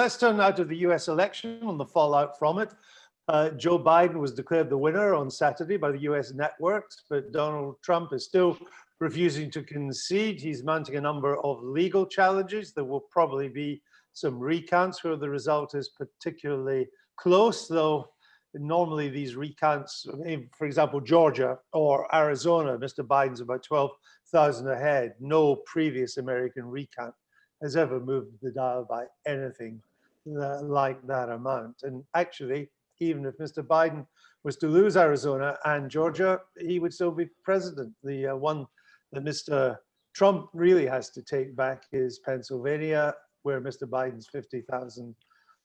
let's turn now to the US election and the fallout from it. Joe Biden was declared the winner on Saturday by the US networks, but Donald Trump is still refusing to concede. He's mounting a number of legal challenges. There will probably be some recounts where the result is particularly close, though normally these recounts, for example, Georgia or Arizona, Mr. Biden's about 12,000 ahead. No previous American recount has ever moved the dial by anything like that amount. And actually, even if Mr. Biden was to lose Arizona and Georgia, he would still be president. The one that Mr. Trump really has to take back is Pennsylvania, where Mr. Biden's 50,000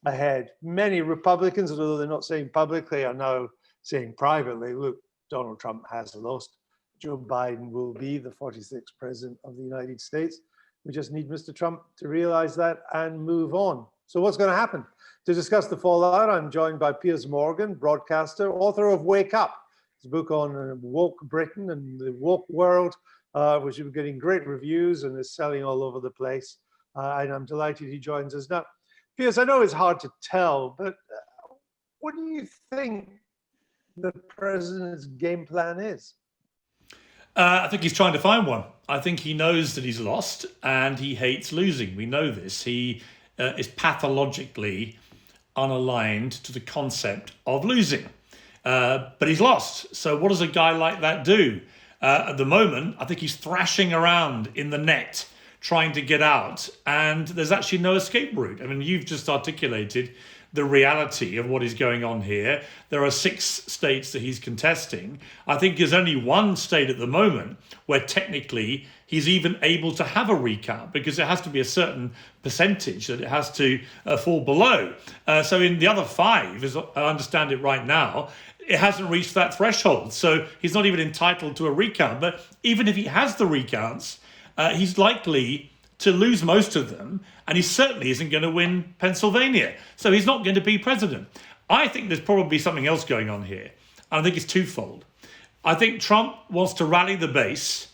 ahead. Many Republicans, although they're not saying publicly, are now saying privately, look, Donald Trump has lost. Joe Biden will be the 46th president of the United States. We just need Mr. Trump to realize that and move on. So what's going to happen? To discuss the fallout, I'm joined by Piers Morgan, broadcaster, author of Wake Up, his book on woke Britain and the woke world, which is getting great reviews and is selling all over the place. And I'm delighted he joins us now. Piers, I know it's hard to tell, but what do you think the president's game plan is? I think he's trying to find one. I think he knows that he's lost and he hates losing. We know this. He is pathologically unaligned to the concept of losing. But he's lost. So what does a guy like that do? At the moment, I think he's thrashing around in the net, trying to get out, and there's actually no escape route. I mean, you've just articulated the reality of what is going on here. There are 6 states that he's contesting. I think there's only one state at the moment where technically he's even able to have a recount, because it has to be a certain percentage that it has to fall below. So in the other 5, as I understand it right now, it hasn't reached that threshold. So he's not even entitled to a recount. But even if he has the recounts, he's likely to lose most of them, and he certainly isn't going to win Pennsylvania. So he's not going to be president. I think there's probably something else going on here. And I think it's twofold. I think Trump wants to rally the base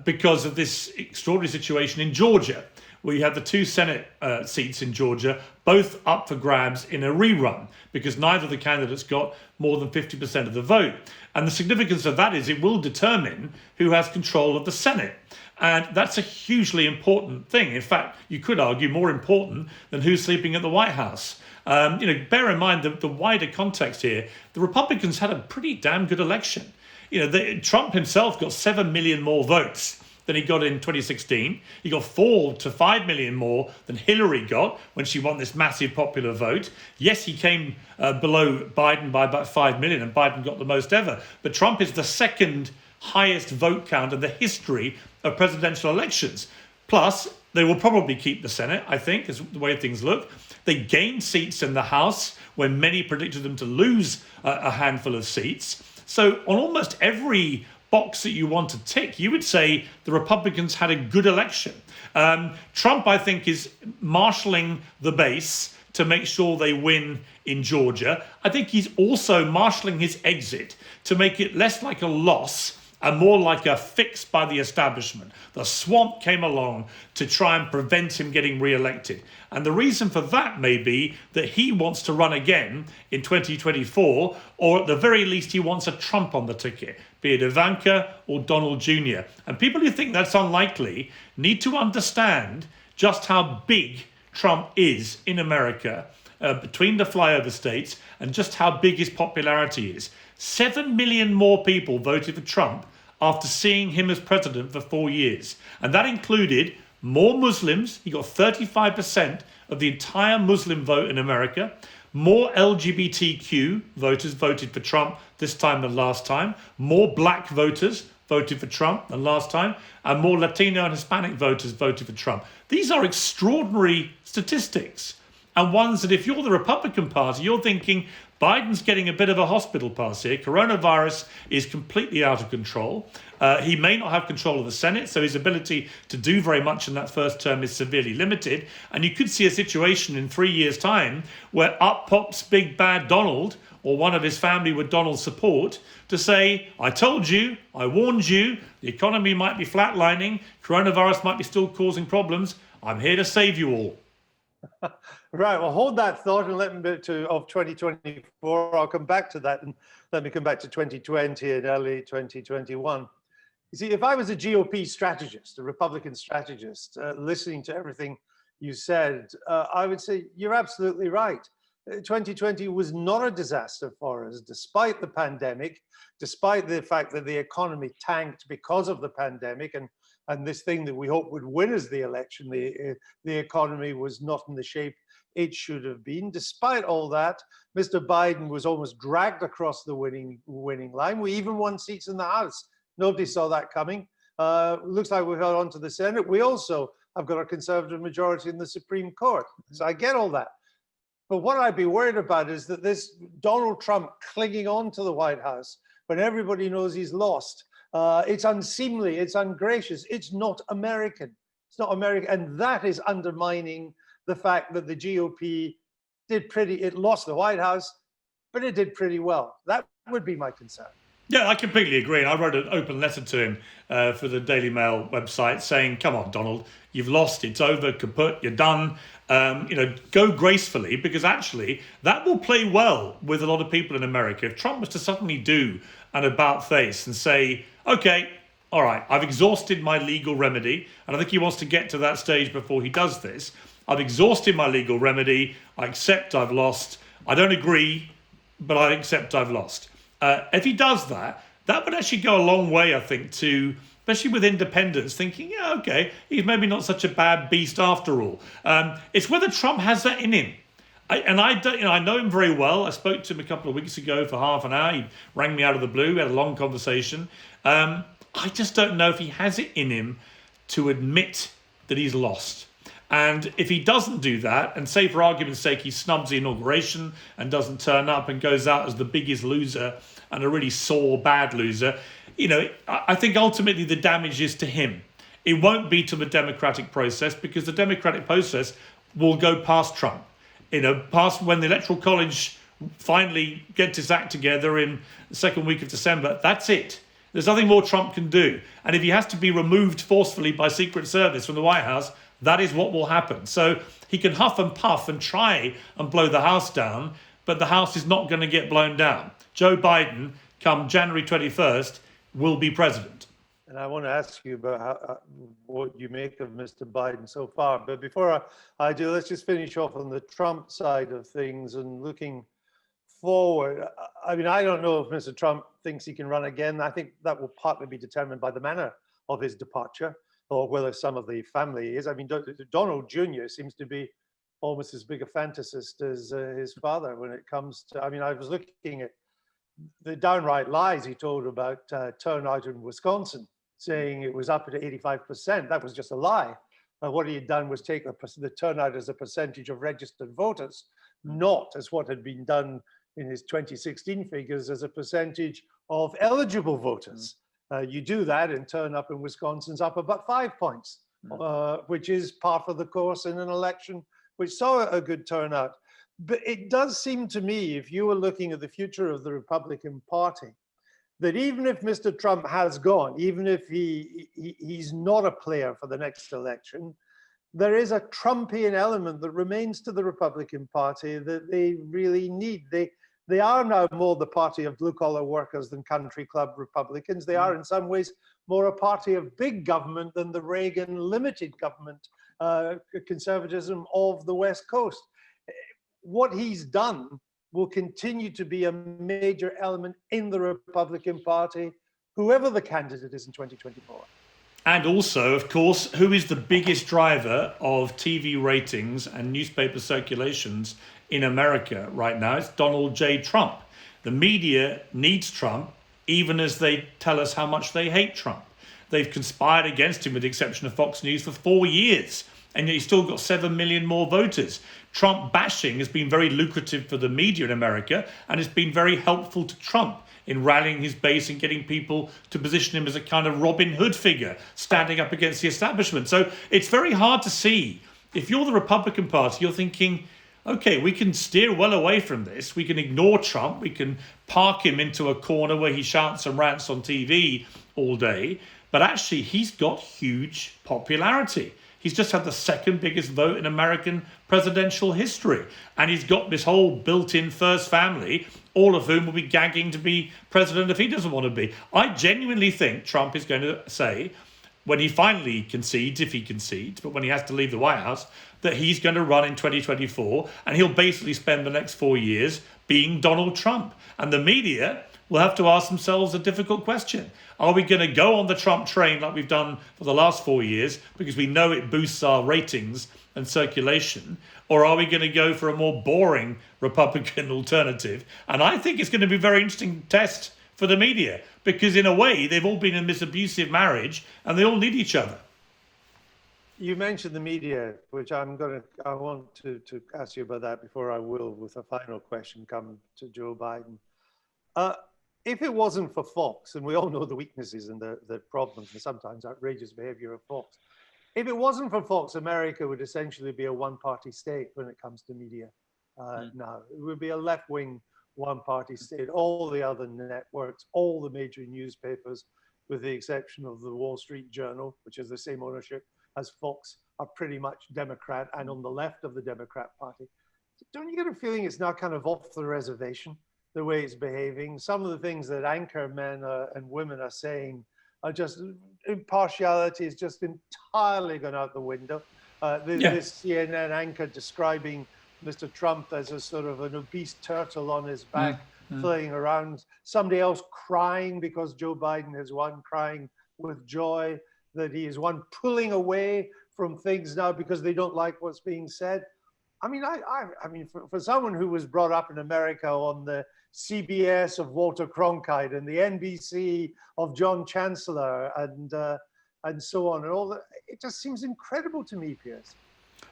because of this extraordinary situation in Georgia, where you have the 2 Senate seats in Georgia, both up for grabs in a rerun, because neither of the candidates got more than 50% of the vote. And the significance of that is it will determine who has control of the Senate. And that's a hugely important thing. In fact, you could argue more important than who's sleeping at the White House. Bear in mind the wider context here. The Republicans had a pretty damn good election. Trump himself got 7 million more votes than he got in 2016. He got 4 to 5 million more than Hillary got when she won this massive popular vote. Yes, he came below Biden by about 5 million, and Biden got the most ever. But Trump is the second highest vote count in the history of presidential elections. Plus, they will probably keep the Senate, I think, is the way things look. They gained seats in the House when many predicted them to lose a handful of seats. So on almost every box that you want to tick, you would say the Republicans had a good election. Trump, I think, is marshalling the base to make sure they win in Georgia. I think he's also marshalling his exit to make it less like a loss and more like a fix by the establishment. The swamp came along to try and prevent him getting re-elected. And the reason for that may be that he wants to run again in 2024, or at the very least he wants a Trump on the ticket, be it Ivanka or Donald Jr. And people who think that's unlikely need to understand just how big Trump is in America, between the flyover states, and just how big his popularity is. 7 million more people voted for Trump after seeing him as president for 4 years. And that included more Muslims. He got 35% of the entire Muslim vote in America. More LGBTQ voters voted for Trump this time than last time. More black voters voted for Trump than last time. And more Latino and Hispanic voters voted for Trump. These are extraordinary statistics, and ones that if you're the Republican Party, you're thinking Biden's getting a bit of a hospital pass here. Coronavirus is completely out of control. He may not have control of the Senate, so his ability to do very much in that first term is severely limited. And you could see a situation in 3 years' time where up pops big bad Donald, or one of his family with Donald's support, to say, I told you, I warned you, the economy might be flatlining, coronavirus might be still causing problems, I'm here to save you all. Right. Well, hold that thought and let me of 2024. I'll come back to that, and let me come back to 2020 and early 2021. You see, if I was a GOP strategist, a Republican strategist, listening to everything you said, I would say you're absolutely right. 2020 was not a disaster for us, despite the pandemic, despite the fact that the economy tanked because of the pandemic, and this thing that we hope would win us the election, the economy was not in the shape it should have been. Despite all that, Mr. Biden was almost dragged across the winning line. We even won seats in the House. Nobody saw that coming. Looks like we've held on to the Senate. We also have got a conservative majority in the Supreme Court. So I get all that. But what I'd be worried about is that this Donald Trump clinging on to the White House when everybody knows he's lost, it's unseemly, it's ungracious, it's not American. It's not American. And that is undermining the fact that the GOP it lost the White House, but it did pretty well. That would be my concern. Yeah, I completely agree. And I wrote an open letter to him for the Daily Mail website saying, come on, Donald, you've lost. It's over, kaput, you're done. Go gracefully, because actually that will play well with a lot of people in America. If Trump was to suddenly do an about face and say, okay, all right, I've exhausted my legal remedy, and I think he wants to get to that stage before he does this. I've exhausted my legal remedy. I accept I've lost. I don't agree, but I accept I've lost. If he does that, that would actually go a long way, I think, to, especially with independents, thinking, yeah, okay, he's maybe not such a bad beast after all. It's whether Trump has that in him. I know him very well. I spoke to him a couple of weeks ago for half an hour. He rang me out of the blue. We had a long conversation. I just don't know if he has it in him to admit that he's lost. And if he doesn't do that, and say for argument's sake he snubs the inauguration and doesn't turn up and goes out as the biggest loser and a really sore, bad loser, I think ultimately the damage is to him. It won't be to the democratic process, because the democratic process will go past Trump. Past when the Electoral College finally gets its act together in the second week of December. That's it. There's nothing more Trump can do. And if he has to be removed forcefully by Secret Service from the White House, that is what will happen. So he can huff and puff and try and blow the house down, but the house is not going to get blown down. Joe Biden, come January 21st, will be president. And I want to ask you about what you make of Mr. Biden so far. But before I do, let's just finish off on the Trump side of things and looking forward. I mean, I don't know if Mr. Trump thinks he can run again. I think that will partly be determined by the manner of his departure, or whether some of the family is. I mean, Donald Jr. seems to be almost as big a fantasist as his father when it comes to, I mean, I was looking at the downright lies he told about turnout in Wisconsin, saying it was up at 85%. That was just a lie. What he had done was take the turnout as a percentage of registered voters, not as what had been done in his 2016 figures as a percentage of eligible voters. You do that and turn up in Wisconsin's up about 5 points, which is par for the course in an election which saw a good turnout. But it does seem to me, if you were looking at the future of the Republican Party, that even if Mr. Trump has gone, even if he's not a player for the next election, there is a Trumpian element that remains to the Republican Party that they really need. They are now more the party of blue-collar workers than country club Republicans. They are in some ways more a party of big government than the Reagan limited government conservatism of the West Coast. What he's done will continue to be a major element in the Republican Party, whoever the candidate is in 2024. And also, of course, who is the biggest driver of TV ratings and newspaper circulations in America right now? It's Donald J. Trump. The media needs Trump, even as they tell us how much they hate Trump. They've conspired against him, with the exception of Fox News, for 4 years. And yet he's still got 7 million more voters. Trump bashing has been very lucrative for the media in America, and it's been very helpful to Trump in rallying his base and getting people to position him as a kind of Robin Hood figure, standing up against the establishment. So it's very hard to see. If you're the Republican Party, you're thinking, okay, we can steer well away from this. We can ignore Trump. We can park him into a corner where he shouts and rants on TV all day. But actually, he's got huge popularity. He's just had the second biggest vote in American presidential history. And he's got this whole built-in first family, all of whom will be gagging to be president if he doesn't want to be. I genuinely think Trump is going to say, when he finally concedes, if he concedes, but when he has to leave the White House, that he's going to run in 2024, and he'll basically spend the next 4 years being Donald Trump. And the media will have to ask themselves a difficult question. Are we going to go on the Trump train like we've done for the last 4 years because we know it boosts our ratings and circulation? Or are we going to go for a more boring Republican alternative? And I think it's going to be a very interesting test for the media, because in a way they've all been in this abusive marriage and they all need each other. You mentioned the media, which I want to ask you about that before I will, with a final question come to Joe Biden. If it wasn't for Fox, and we all know the weaknesses and the problems and sometimes outrageous behavior of Fox, if it wasn't for Fox, America would essentially be a one-party state when it comes to media now. It would be a left-wing one-party state. All the other networks, all the major newspapers, with the exception of the Wall Street Journal, which is the same ownership as Fox, are pretty much Democrat and on the left of the Democrat Party. Don't you get a feeling it's now kind of off the reservation, the way it's behaving? Some of the things that anchor men and women are saying are just, impartiality is just entirely gone out the window. This CNN anchor describing Mr. Trump as a sort of an obese turtle on his back, flying around. Somebody else crying because Joe Biden has won, crying with joy that he is one pulling away from things now because they don't like what's being said. I mean, I mean, for someone who was brought up in America on the CBS of Walter Cronkite and the NBC of John Chancellor and so on and all that, it just seems incredible to me, Piers.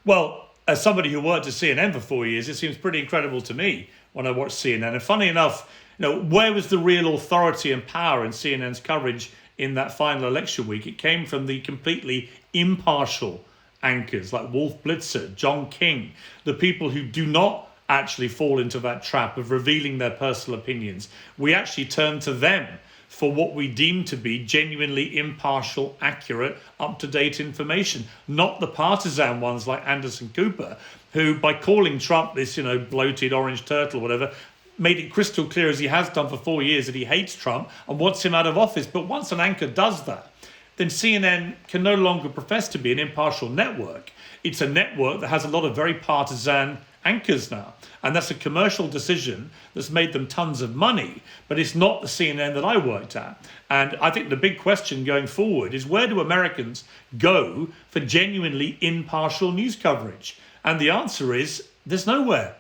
Well, as somebody who worked at CNN for 4 years, it seems pretty incredible to me when I watch CNN. And funny enough, where was the real authority and power in CNN's coverage in that final election week? It came from the completely impartial anchors like Wolf Blitzer, John King, the people who do not actually fall into that trap of revealing their personal opinions. We actually turn to them for what we deem to be genuinely impartial, accurate, up-to-date information, not the partisan ones like Anderson Cooper, who, by calling Trump this, bloated orange turtle, whatever, made it crystal clear, as he has done for 4 years, that he hates Trump and wants him out of office. But once an anchor does that, then CNN can no longer profess to be an impartial network. It's a network that has a lot of very partisan anchors now. And that's a commercial decision that's made them tons of money, but it's not the CNN that I worked at. And I think the big question going forward is, where do Americans go for genuinely impartial news coverage? And the answer is, there's nowhere.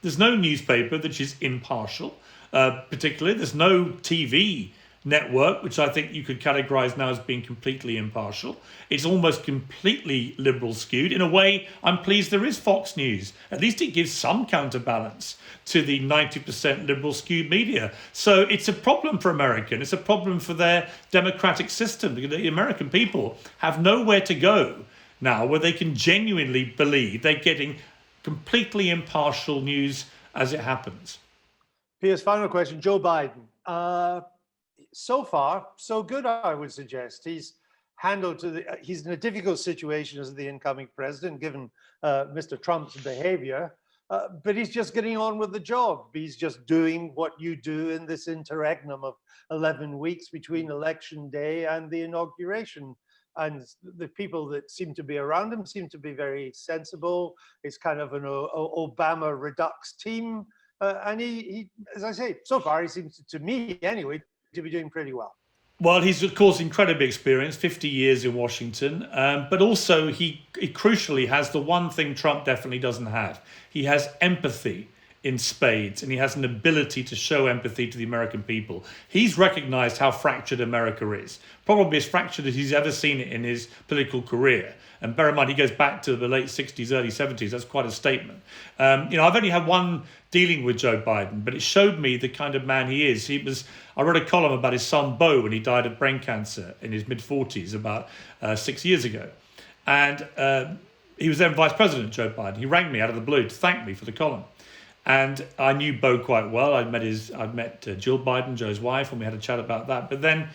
There's no newspaper that is impartial, particularly. There's no TV network, which I think you could categorize now as being completely impartial. It's almost completely liberal skewed. In a way, I'm pleased there is Fox News. At least it gives some counterbalance to the 90% liberal skewed media. So it's a problem for America. It's a problem for their democratic system. The American people have nowhere to go now where they can genuinely believe they're getting completely impartial news as it happens. Piers, final question. Joe Biden. So far, so good, I would suggest. He's in a difficult situation as the incoming president, given Mr. Trump's behavior, but he's just getting on with the job. He's just doing what you do in this interregnum of 11 weeks between election day and the inauguration. And the people that seem to be around him seem to be very sensible. It's kind of an Obama redux team. And he, as I say, so far, he seems to me anyway, to be doing pretty well. Well, he's, of course, incredibly experienced, 50 years in Washington, but also he crucially has the one thing Trump definitely doesn't have. He has empathy in spades, and he has an ability to show empathy to the American people. He's recognized how fractured America is, probably as fractured as he's ever seen it in his political career. And bear in mind, he goes back to the late 60s, early 70s. That's quite a statement. I've only had one dealing with Joe Biden, but it showed me the kind of man he is. I wrote a column about his son, Beau, when he died of brain cancer in his mid-40s about 6 years ago. And he was then Vice President Joe Biden. He rang me out of the blue to thank me for the column. And I knew Beau quite well. I'd met Jill Biden, Joe's wife, and we had a chat about that. But then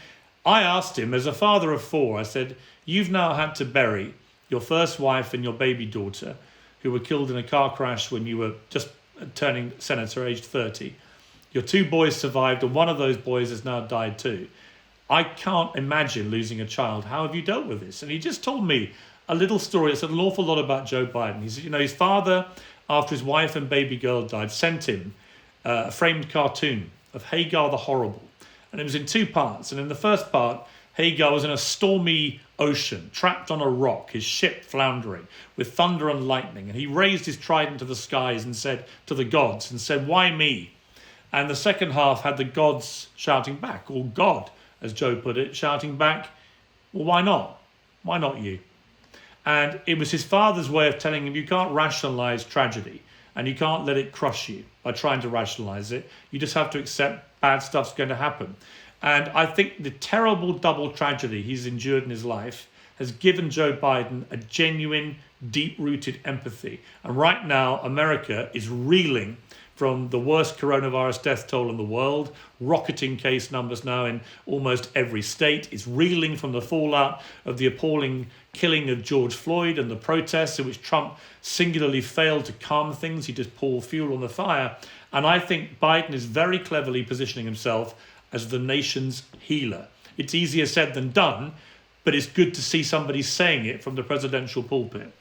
I asked him, as a father of four, I said, you've now had to bury your first wife and your baby daughter, who were killed in a car crash when you were just turning senator, aged 30. Your 2 boys survived, and one of those boys has now died too. I can't imagine losing a child. How have you dealt with this? And he just told me a little story that said an awful lot about Joe Biden. He said, his father, after his wife and baby girl died, sent him a framed cartoon of Hagar the Horrible. And it was in 2 parts. And in the first part, Hagar was in a stormy ocean, trapped on a rock, his ship floundering, with thunder and lightning. And he raised his trident to the skies and said to the gods, and said, "Why me?" And the second half had the gods shouting back, or God, as Joe put it, shouting back, "Well, why not? Why not you?" And it was his father's way of telling him, you can't rationalize tragedy, and you can't let it crush you by trying to rationalize it. You just have to accept bad stuff's going to happen. And I think the terrible double tragedy he's endured in his life has given Joe Biden a genuine, deep-rooted empathy. And right now, America is reeling from the worst coronavirus death toll in the world, rocketing case numbers now in almost every state. It's reeling from the fallout of the appalling killing of George Floyd and the protests in which Trump singularly failed to calm things. He just poured fuel on the fire. And I think Biden is very cleverly positioning himself as the nation's healer. It's easier said than done, but it's good to see somebody saying it from the presidential pulpit.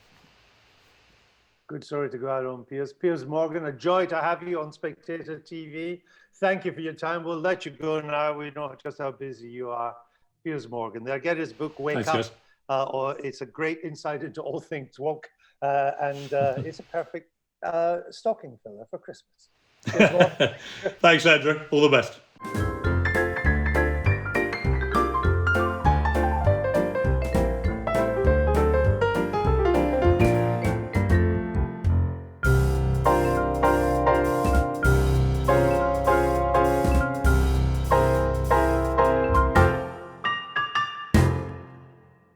Good story to go out on, Piers. Piers Morgan, a joy to have you on Spectator TV. Thank you for your time. We'll let you go now. We know just how busy you are. Piers Morgan. There, get his book, Wake Thanks, Up. Or it's a great insight into all things woke. And it's a perfect stocking filler for Christmas. Thanks, Andrew. All the best.